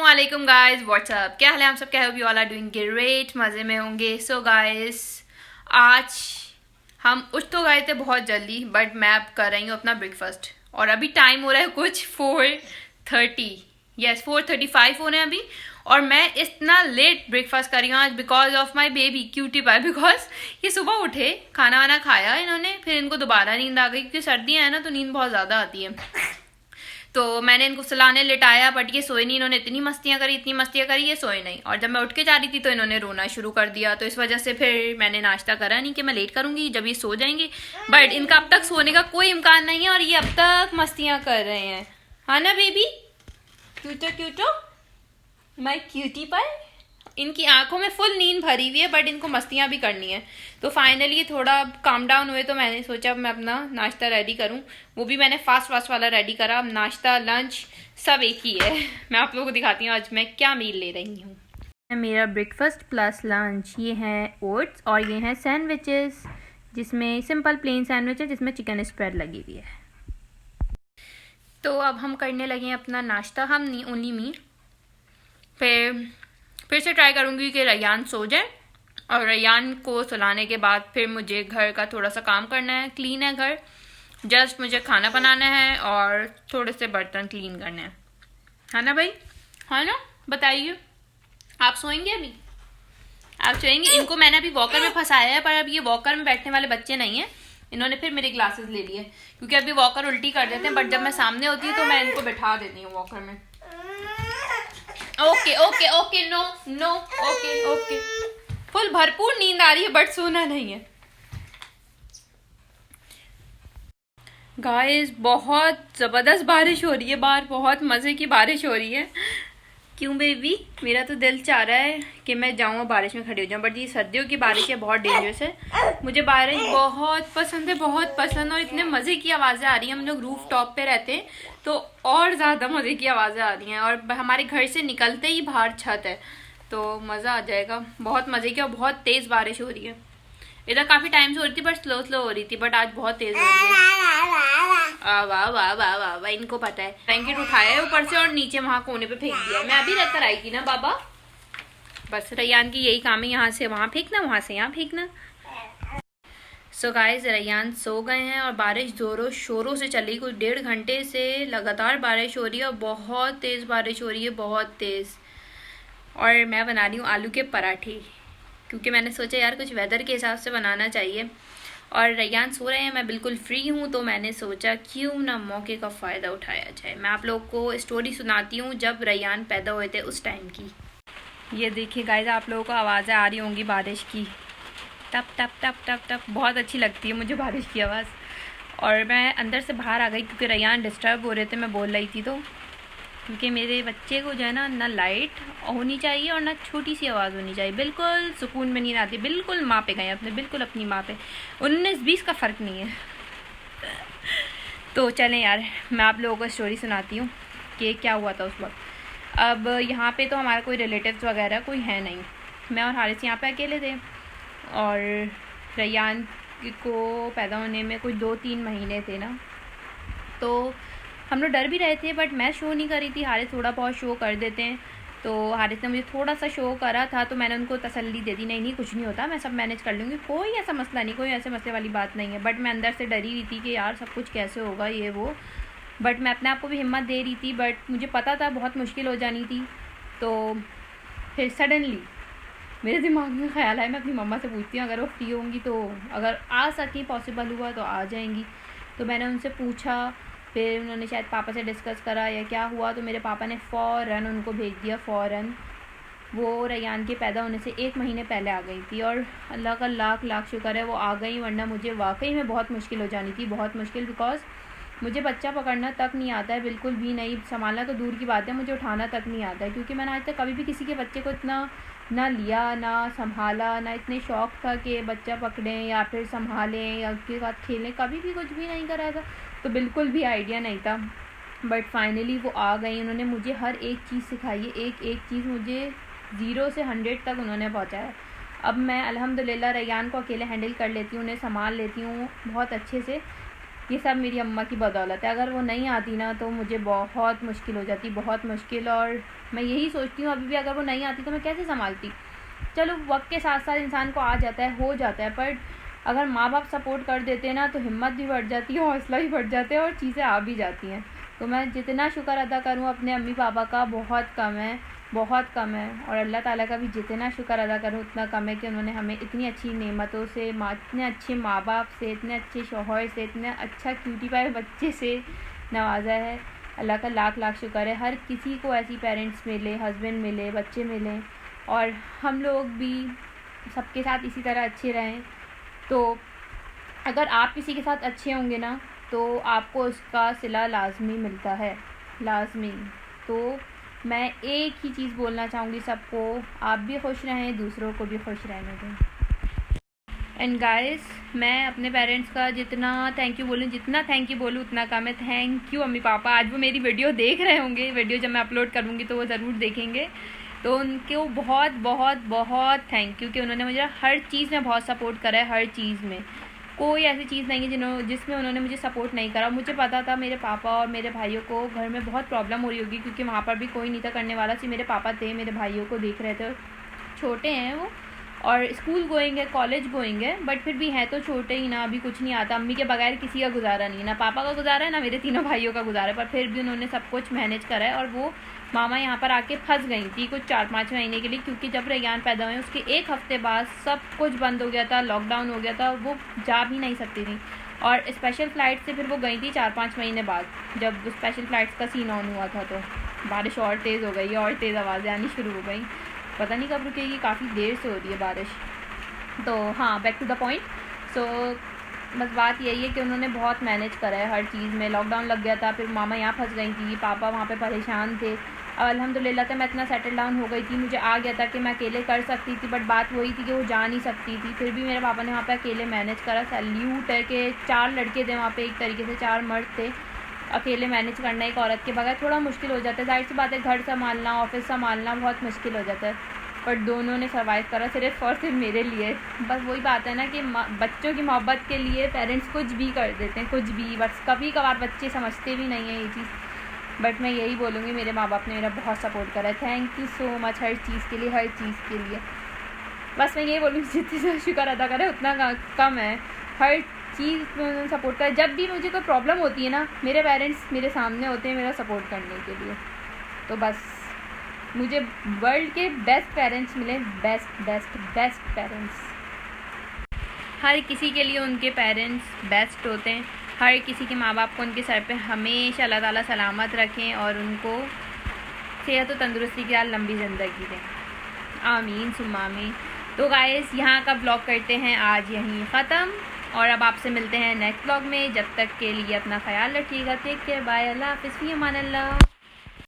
अस्सलामुअलैकुम guys, WhatsApp, क्या हाल है आप सब? क्या hope you all are doing great, मज़े में होंगे। सो गाइस, आज हम उठ तो गए थे बहुत जल्दी, बट मैं अब कर रही हूँ अपना ब्रेकफास्ट। और अभी टाइम हो रहा है कुछ 4:30, यस 4:35 हो रहे हैं अभी। और मैं इतना लेट ब्रेकफास्ट कर रही हूँ आज because of my baby cutie pie. Because ये सुबह उठे, खाना वाना खाया इन्होंने, फिर इनको दोबारा नींद आ गई क्योंकि सर्दियाँ हैं ना, तो नींद बहुत ज़्यादा आती है। तो मैंने इनको सुलाने लिटाया, बट ये सोए नहीं। इन्होंने इतनी मस्तियाँ करी, ये सोए नहीं। और जब मैं उठ के जा रही थी तो इन्होंने रोना शुरू कर दिया। तो इस वजह से फिर मैंने नाश्ता करा नहीं कि मैं लेट करूंगी जब ये सो जाएंगे। बट इनका अब तक सोने का कोई इम्कान नहीं है और ये अब तक मस्तियाँ कर रहे हैं। हाँ ना बेबी, क्यूटो माय क्यूटी पाई। इनकी आंखों में फुल नींद भरी हुई है, बट इनको मस्तियाँ भी करनी है। तो फाइनली थोड़ा काम डाउन हुए तो मैंने सोचा अब मैं अपना नाश्ता रेडी करूं। वो भी मैंने फास्ट वाला रेडी करा। अब नाश्ता लंच सब एक ही है। मैं आप लोगों को दिखाती हूँ आज मैं क्या मील ले रही हूँ। मेरा ब्रेकफास्ट प्लस लंच ये है ओट्स और ये हैं सैंडविचेस, जिसमें सिंपल प्लेन सैंडविच है जिसमें चिकन स्प्रेड लगी हुई है। तो अब हम करने लगे हैं अपना नाश्ता, हम नहीं, ओनली मी। फिर से ट्राई करूँगी कि रैयान सो जाए, और रैयान को सुलाने के बाद फिर मुझे घर का थोड़ा सा काम करना है। क्लीन है घर, जस्ट मुझे खाना बनाना है और थोड़े से बर्तन क्लीन करने हैं। है ना भाई? हाँ ना, बताइए। आप सोएंगे अभी? आप सोएंगे? इनको मैंने अभी वॉकर में फंसाया है, पर अब ये वॉकर में बैठने वाले बच्चे नहीं हैं। इन्होंने फिर मेरे ग्लासेस ले लिए क्योंकि अभी वॉकर उल्टी कर देते हैं, बट जब मैं सामने होती हूँ तो मैं इनको बैठा देती हूँ वॉकर में। Okay, no, okay. फुल भरपूर नींद आ रही है बट सोना नहीं है। गाइस, बहुत जबरदस्त बारिश हो रही है बाहर, बहुत मजे की बारिश हो रही है। क्यों बेबी? मेरा तो दिल चाह रहा है कि मैं जाऊँ और बारिश में खड़ी हो जाऊँ, बट ये सर्दियों की बारिश है, बहुत डेंजरस है। मुझे बारिश बहुत पसंद है, बहुत पसंद। और इतने मज़े की आवाज़ें आ रही हैं। हम लोग रूफ टॉप पे रहते हैं तो और ज़्यादा मज़े की आवाज़ें आ रही हैं। और हमारे घर से निकलते ही बाहर छत है, तो मज़ा आ जाएगा। बहुत मज़े की और बहुत तेज़ बारिश हो रही है। इधर काफ़ी टाइम से हो रही थी बट स्लो हो रही थी, बट आज बहुत तेज़ हो रही है। वाह, इनको पता है। ब्लैंकेट उठाया है ऊपर से और नीचे वहाँ कोने पे फेंक दिया है। मैं अभी रहकर आई थी ना बाबा। बस रैयान की यही काम है, यहाँ से वहाँ फेंकना, वहाँ से यहाँ फेंकना। सो गाइस, रैयान सो गए हैं और बारिश जोरों शोरों से चली। कुछ 1.5 घंटे से लगातार बारिश हो रही है और बहुत तेज़ बारिश हो रही है, बहुत तेज़। और मैं बना रही हूँ आलू के पराठे क्योंकि मैंने सोचा यार कुछ वेदर के हिसाब से बनाना चाहिए। और रैयान सो रहे हैं, मैं बिल्कुल फ्री हूँ, तो मैंने सोचा क्यों ना मौके का फ़ायदा उठाया जाए। मैं आप लोग को स्टोरी सुनाती हूँ जब रैयान पैदा हुए थे उस टाइम की। ये देखिए गाइस, आप लोगों को आवाज़ें आ रही होंगी बारिश की, टप टप टप टप टप। बहुत अच्छी लगती है मुझे बारिश की आवाज़। और मैं अंदर से बाहर आ गई क्योंकि रैयान डिस्टर्ब हो रहे थे, मैं बोल रही थी तो। क्योंकि मेरे बच्चे को जो है ना लाइट होनी चाहिए और ना छोटी सी आवाज़ होनी चाहिए। बिल्कुल सुकून में नींद आती है। बिल्कुल माँ पे गए अपने, बिल्कुल अपनी माँ पे। 19-20 का फ़र्क नहीं है। तो चलें यार, मैं आप लोगों को स्टोरी सुनाती हूँ कि क्या हुआ था उस वक्त। अब यहाँ पे तो हमारा कोई रिलेटिव्स वगैरह कोई है नहीं। मैं और हारिस यहाँ पे अकेले थे। और रैयान को पैदा होने में कुछ 2-3 महीने थे ना, तो हम लोग डर भी रहे थे, बट मैं शो नहीं करी थी। हारिस थोड़ा बहुत शो कर देते हैं, तो हारिस ने मुझे थोड़ा सा शो करा था, तो मैंने उनको तसल्ली दे दी, नहीं कुछ नहीं होता, मैं सब मैनेज कर लूँगी, कोई ऐसा मसला नहीं, कोई ऐसे मसले वाली बात नहीं है। बट मैं अंदर से डरी हुई थी कि यार सब कुछ कैसे होगा ये वो। बट मैं अपने आप को भी हिम्मत दे रही थी, बट मुझे पता था बहुत मुश्किल हो जानी थी। तो फिर सडनली मेरे दिमाग में ख्याल आया, मैं अपनी मम्मा से पूछती हूँ अगर वो फ्री होंगी तो अगर आ सकें, पॉसिबल हुआ तो आ जाएंगी। तो मैंने उनसे पूछा, फिर उन्होंने शायद पापा से डिस्कस करा या क्या हुआ, तो मेरे पापा ने फ़ौरन उनको भेज दिया। फ़ौरन वो रैयान के पैदा होने से 1 महीने पहले आ गई थी। और अल्लाह का लाख लाख शुक्र है वो आ गई, वरना मुझे वाकई में बहुत मुश्किल हो जानी थी, बहुत मुश्किल। बिकॉज़ मुझे बच्चा पकड़ना तक नहीं आता है, बिल्कुल भी नहीं। संभालना तो दूर की बात है, मुझे उठाना तक नहीं आता है, क्योंकि मैंने आज तक कभी भी किसी के बच्चे को इतना ना लिया, ना संभाला, ना इतने शौक़ था कि बच्चा पकड़ें या फिर संभालें या उसके साथ खेलें, कभी भी कुछ भी नहीं करा था। तो बिल्कुल भी आइडिया नहीं था। बट फाइनली वो आ गई, उन्होंने मुझे हर एक चीज़ सिखाई है, एक चीज़ मुझे 0 से 100 तक उन्होंने पहुंचाया। अब मैं अल्हम्दुलिल्लाह रैयान को अकेले हैंडल कर लेती हूँ, उन्हें संभाल लेती हूँ बहुत अच्छे से। ये सब मेरी अम्मा की बदौलत है। अगर वो नहीं आती ना तो मुझे बहुत मुश्किल हो जाती, बहुत मुश्किल। और मैं यही सोचती हूँ अभी भी, अगर वो नहीं आती तो मैं कैसे संभालती। चलो वक्त के साथ साथ इंसान को आ जाता है, हो जाता है, पर अगर माँ बाप सपोर्ट कर देते हैं ना तो हिम्मत भी बढ़ जाती है, हौसला भी बढ़ जाता है और चीज़ें आ भी जाती हैं। तो मैं जितना शुक्र अदा करूँ अपने अम्मी पापा का, बहुत कम है, बहुत कम है। और अल्लाह ताला का भी जितना शुक्र अदा करूँ उतना कम है कि उन्होंने हमें इतनी अच्छी नेमतों से, इतने अच्छे माँ बाप से, इतने अच्छे शौहर से, इतने अच्छा क्यूटी पाए बच्चे से नवाजा है। अल्लाह का लाख लाख शुक्र है। हर किसी को ऐसी पेरेंट्स मिले, हस्बैंड मिले, बच्चे मिले, और हम लोग भी सबके साथ इसी तरह अच्छे रहें। तो अगर आप किसी के साथ अच्छे होंगे ना तो आपको उसका सिला लाजमी मिलता है, लाजमी। तो मैं एक ही चीज़ बोलना चाहूँगी सबको, आप भी खुश रहें, दूसरों को भी खुश रहने दें। एंड गाइस, मैं अपने पेरेंट्स का जितना थैंक यू बोलूँ उतना कम है। थैंक यू अम्मी पापा। आज वो मेरी वीडियो देख रहे होंगे, वीडियो जब मैं अपलोड करूँगी तो वो ज़रूर देखेंगे। तो उनको बहुत बहुत बहुत थैंक यू कि उन्होंने मुझे हर चीज़ में बहुत सपोर्ट करा है। हर चीज़ में कोई ऐसी चीज़ नहीं है जिसमें उन्होंने मुझे सपोर्ट नहीं करा। मुझे पता था मेरे पापा और मेरे भाइयों को घर में बहुत प्रॉब्लम हो रही होगी, क्योंकि वहाँ पर भी कोई नहीं था करने वाला। सिर्फ मेरे पापा थे, मेरे भाइयों को देख रहे थे। छोटे हैं वो और स्कूल गोइंग है, कॉलेज गोइंग है, बट फिर भी है तो छोटे ही ना, अभी कुछ नहीं आता। अम्मी के बगैर किसी का गुजारा नहीं, ना पापा का गुजारा है ना मेरे तीनों भाइयों का गुजारा है। पर फिर भी उन्होंने सब कुछ मैनेज करा है। और वो मामा यहाँ पर आके फंस गई थी कुछ 4-5 महीने के लिए, क्योंकि जब रेयान पैदा हुए उसके 1 हफ्ते बाद सब कुछ बंद हो गया था, लॉकडाउन हो गया था, वो जा भी नहीं सकती थी। और स्पेशल फ़्लाइट से फिर वो गई थी 4-5 महीने बाद, जब स्पेशल फ़्लाइट्स का सीन ऑन हुआ था। तो बारिश और तेज़ हो गई, और तेज़ आवाज़ें आनी शुरू हो गई। पता नहीं कब रुकेगी, काफ़ी देर से हो रही है बारिश। तो हाँ, बैक टू द पॉइंट। सो बस बात यही है कि उन्होंने बहुत मैनेज करा है हर चीज़ में। लॉकडाउन लग गया था, फिर मामा यहाँ फंस गई थी, पापा वहाँ पे परेशान थे। अब अल्हम्दुलिल्लाह तो मैं इतना सेटल डाउन हो गई थी, मुझे आ गया था कि मैं अकेले कर सकती थी। बट बात वही थी कि वो जा नहीं सकती थी। फिर भी मेरे पापा ने वहाँ पे अकेले मैनेज करा। सैल्यूट है कि 4 लड़के थे वहाँ पे, एक तरीके से 4 मर्द थे। अकेले मैनेज करना एक औरत के बगैर थोड़ा मुश्किल हो जाता है, जाहिर सी बात है। घर संभालना, ऑफिस संभालना बहुत मुश्किल हो जाता है। पर दोनों ने सर्वाइव करा, सिर्फ और सिर्फ मेरे लिए। बस वही बात है ना कि बच्चों की मोहब्बत के लिए पेरेंट्स कुछ भी कर देते हैं, कुछ भी। बस कभी कभार बच्चे समझते भी नहीं हैं ये चीज़। बट मैं यही बोलूँगी, मेरे माँ बाप ने मेरा बहुत सपोर्ट करा है। थैंक यू सो मच हर चीज़ के लिए, हर चीज़ के लिए। बस मैं यही बोलूँगी, जितने शुक्र अदा करें उतना कम है। हर चीज़ में उन्होंने सपोर्ट करा। जब भी मुझे कोई प्रॉब्लम होती है ना, मेरे पेरेंट्स मेरे सामने होते हैं मेरा सपोर्ट करने के लिए। तो बस मुझे वर्ल्ड के बेस्ट पेरेंट्स मिले, बेस्ट पेरेंट्स। हर किसी के लिए उनके पेरेंट्स बेस्ट होते हैं। हर किसी के माँ बाप को उनके सर पे हमेशा अल्लाह ताला सलामत रखें और उनको सेहत और तंदुरुस्ती की लंबी ज़िंदगी दें। आमीन सुम्मा आमीन। तो गाइस, यहाँ का ब्लॉग करते हैं आज यहीं ख़त्म, और अब आपसे मिलते हैं नेक्स्ट ब्लॉग में। जब तक के लिए अपना ख्याल रखिएगा। टेक केयर, बाय, अल्लाह हाफ़िज़, फ़ी अमान अल्लाह।